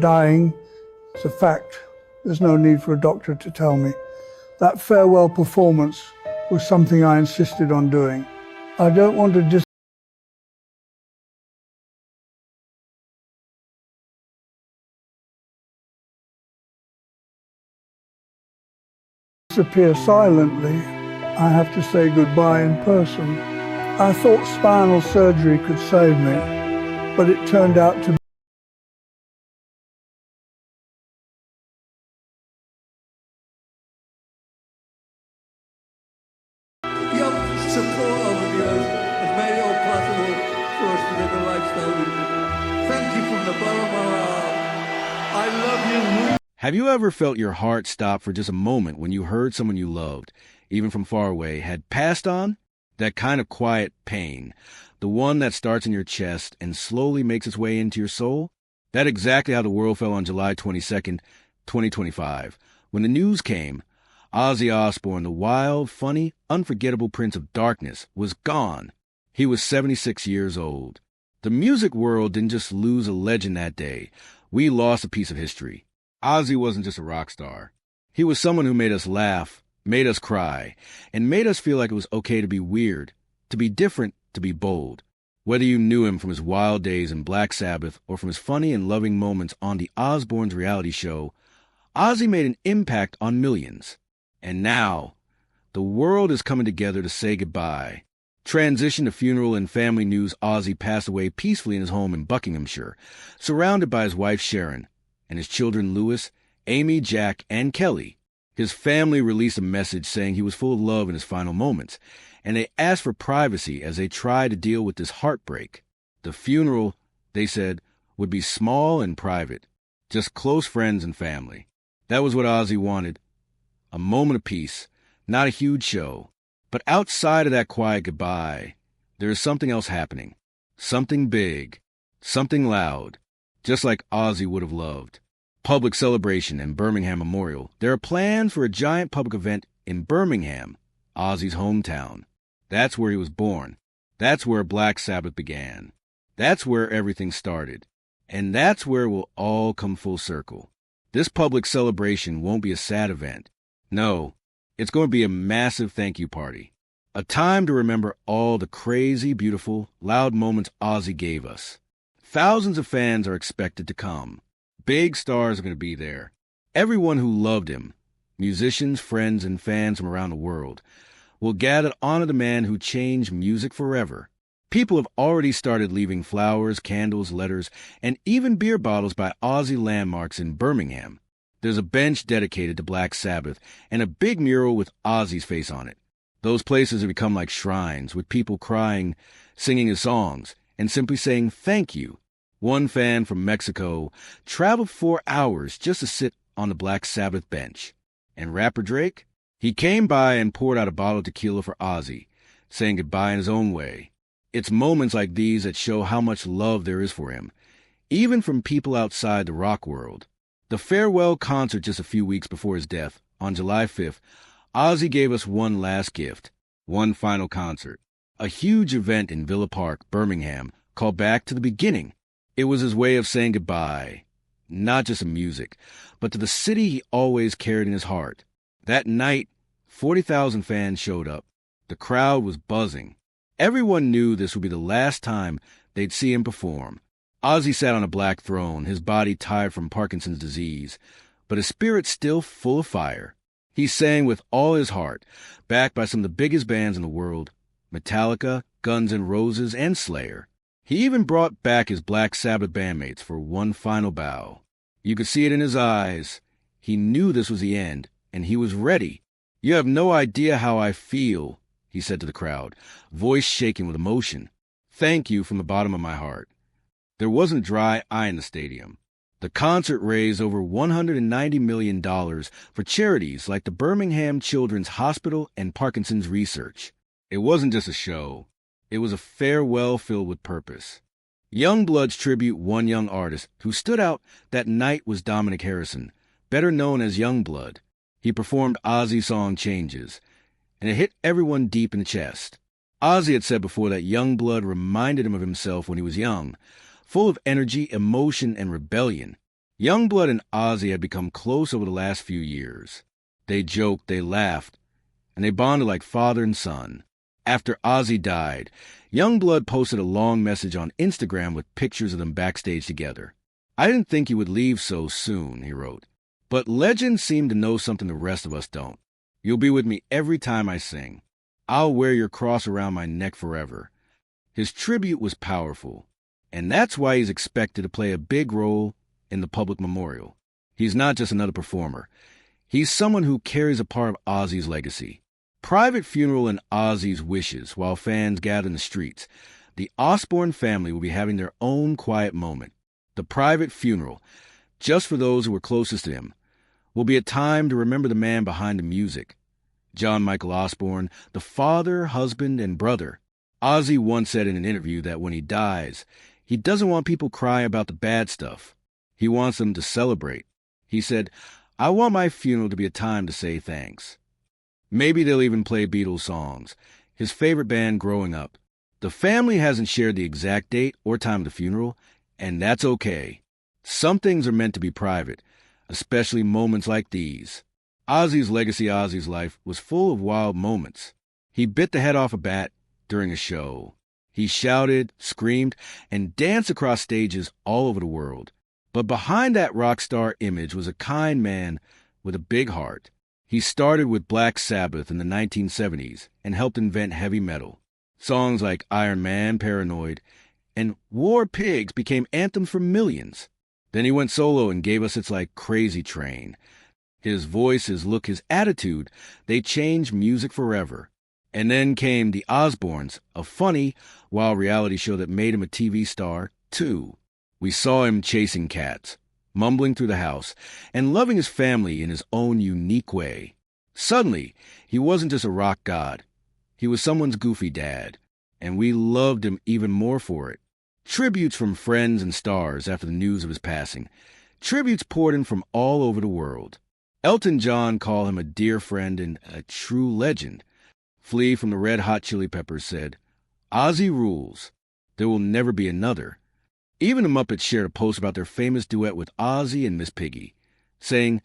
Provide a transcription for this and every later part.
Dying, it's a fact. There's no need for a doctor to tell me. That farewell performance was something I insisted on doing. I don't want to disappear silently. I have to say goodbye in person. I thought spinal surgery could save me, but it turned out to be Your support over the years has made it all possible for us to live the lifestyle we do. Thank you from the bottom of our heart. I love you. Have you ever felt your heart stop for just a moment when you heard someone you loved, even from far away, had passed on? That kind of quiet pain, the one that starts in your chest and slowly makes its way into your soul? That's exactly how the world felt on July 22nd, 2025, when the news came. Ozzy Osbourne, the wild, funny, unforgettable Prince of Darkness, was gone. He was 76 years old. The music world didn't just lose a legend that day. We lost a piece of history. Ozzy wasn't just a rock star. He was someone who made us laugh, made us cry, and made us feel like it was okay to be weird, to be different, to be bold. Whether you knew him from his wild days in Black Sabbath or from his funny and loving moments on the Osbournes reality show, Ozzy made an impact on millions. And now, the world is coming together to say goodbye. Transition to funeral and family news. Ozzy passed away peacefully in his home in Buckinghamshire, surrounded by his wife Sharon and his children Louis, Amy, Jack, and Kelly. His family released a message saying he was full of love in his final moments, and they asked for privacy as they tried to deal with this heartbreak. The funeral, they said, would be small and private, just close friends and family. That was what Ozzy wanted. A moment of peace, not a huge show. But outside of that quiet goodbye, there is something else happening. Something big, something loud, just like Ozzy would have loved. Public celebration in Birmingham Memorial. There are plans for a giant public event in Birmingham, Ozzy's hometown. That's where he was born. That's where Black Sabbath began. That's where everything started. And that's where it will all come full circle. This public celebration won't be a sad event. No, it's going to be a massive thank you party. A time to remember all the crazy, beautiful, loud moments Ozzy gave us. Thousands of fans are expected to come. Big stars are going to be there. Everyone who loved him, musicians, friends, and fans from around the world, will gather to honor the man who changed music forever. People have already started leaving flowers, candles, letters, and even beer bottles by Ozzy landmarks in Birmingham. There's a bench dedicated to Black Sabbath and a big mural with Ozzy's face on it. Those places have become like shrines, with people crying, singing his songs, and simply saying thank you. One fan from Mexico traveled 4 hours just to sit on the Black Sabbath bench. And rapper Drake? He came by and poured out a bottle of tequila for Ozzy, saying goodbye in his own way. It's moments like these that show how much love there is for him, even from people outside the rock world. The farewell concert just a few weeks before his death, on July 5th, Ozzy gave us one last gift, one final concert. A huge event in Villa Park, Birmingham, called Back to the Beginning. It was his way of saying goodbye, not just to music, but to the city he always carried in his heart. That night, 40,000 fans showed up. The crowd was buzzing. Everyone knew this would be the last time they'd see him perform. Ozzy sat on a black throne, his body tired from Parkinson's disease, but his spirit still full of fire. He sang with all his heart, backed by some of the biggest bands in the world, Metallica, Guns N' Roses, and Slayer. He even brought back his Black Sabbath bandmates for one final bow. You could see it in his eyes. He knew this was the end, and he was ready. "You have no idea how I feel," he said to the crowd, voice shaking with emotion. "Thank you from the bottom of my heart." There wasn't a dry eye in the stadium. The concert raised over $190 million for charities like the Birmingham Children's Hospital and Parkinson's Research. It wasn't just a show. It was a farewell filled with purpose. Youngblood's tribute one young artist who stood out that night was Dominic Harrison, better known as Youngblood. He performed Ozzy's song Changes, and it hit everyone deep in the chest. Ozzy had said before that Youngblood reminded him of himself when he was young, full of energy, emotion, and rebellion. Youngblood and Ozzy had become close over the last few years. They joked, they laughed, and they bonded like father and son. After Ozzy died, Youngblood posted a long message on Instagram with pictures of them backstage together. "I didn't think you would leave so soon," he wrote. "But legends seem to know something the rest of us don't. You'll be with me every time I sing. I'll wear your cross around my neck forever." His tribute was powerful, and that's why he's expected to play a big role in the public memorial. He's not just another performer. He's someone who carries a part of Ozzy's legacy. Private funeral in Ozzy's wishes while fans gather in the streets. The Osbourne family will be having their own quiet moment. The private funeral, just for those who were closest to him, will be a time to remember the man behind the music. John Michael Osbourne, the father, husband, and brother. Ozzy once said in an interview that when he dies, he doesn't want people crying about the bad stuff. He wants them to celebrate. He said, "I want my funeral to be a time to say thanks." Maybe they'll even play Beatles songs, his favorite band growing up. The family hasn't shared the exact date or time of the funeral, and that's okay. Some things are meant to be private, especially moments like these. Ozzy's legacy, Ozzy's life, was full of wild moments. He bit the head off a bat during a show. He shouted, screamed, and danced across stages all over the world. But behind that rock star image was a kind man with a big heart. He started with Black Sabbath in the 1970s and helped invent heavy metal. Songs like Iron Man, Paranoid, and War Pigs became anthems for millions. Then he went solo and gave us hits like Crazy Train. His voice, his look, his attitude, they changed music forever. And then came the Osbournes, a funny, wild reality show that made him a TV star, too. We saw him chasing cats, mumbling through the house, and loving his family in his own unique way. Suddenly, he wasn't just a rock god. He was someone's goofy dad, and we loved him even more for it. Tributes from friends and stars after the news of his passing. Tributes poured in from all over the world. Elton John called him a dear friend and a true legend. Flea from the Red Hot Chili Peppers said, "Ozzy rules. There will never be another." Even the Muppets shared a post about their famous duet with Ozzy and Miss Piggy, saying,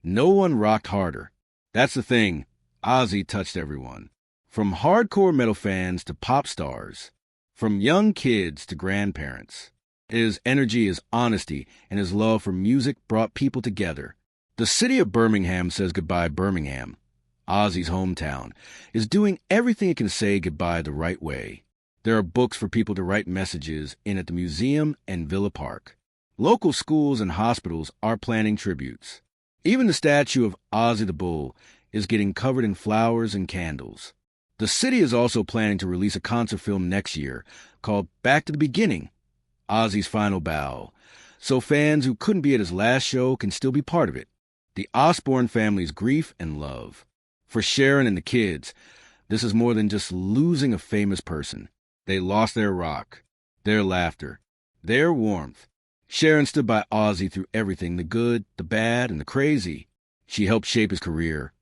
"No one rocked harder." That's the thing. Ozzy touched everyone. From hardcore metal fans to pop stars. From young kids to grandparents. His energy, his honesty, and his love for music brought people together. The city of Birmingham says goodbye, Birmingham. Ozzy's hometown is doing everything it can say goodbye the right way. There are books for people to write messages in at the museum and Villa Park. Local schools and hospitals are planning tributes. Even the statue of Ozzy the Bull is getting covered in flowers and candles. The city is also planning to release a concert film next year called Back to the Beginning, Ozzy's Final Bow, so fans who couldn't be at his last show can still be part of it. The Osbourne family's grief and love. For Sharon and the kids, this is more than just losing a famous person. They lost their rock, their laughter, their warmth. Sharon stood by Ozzy through everything, the good, the bad, and the crazy. She helped shape his career,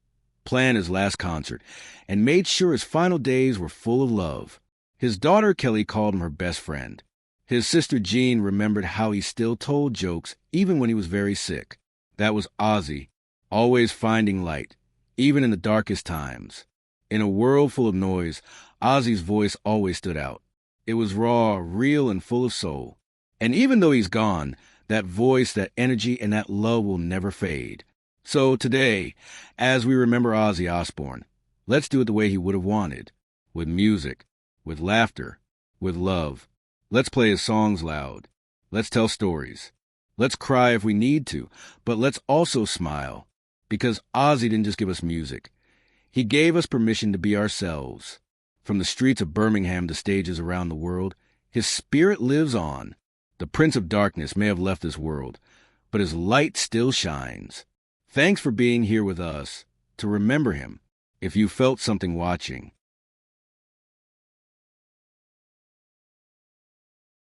plan his last concert, and made sure his final days were full of love. His daughter Kelly called him her best friend. His sister Jean remembered how he still told jokes even when he was very sick. That was Ozzy, always finding light, even in the darkest times. In a world full of noise, Ozzy's voice always stood out. It was raw, real, and full of soul. And even though he's gone, that voice, that energy, and that love will never fade. So today, as we remember Ozzy Osbourne, let's do it the way he would have wanted. With music, with laughter, with love. Let's play his songs loud. Let's tell stories. Let's cry if we need to, but let's also smile. Because Ozzy didn't just give us music. He gave us permission to be ourselves. From the streets of Birmingham to stages around the world, his spirit lives on. The Prince of Darkness may have left this world, but his light still shines. Thanks for being here with us to remember him. If you felt something watching,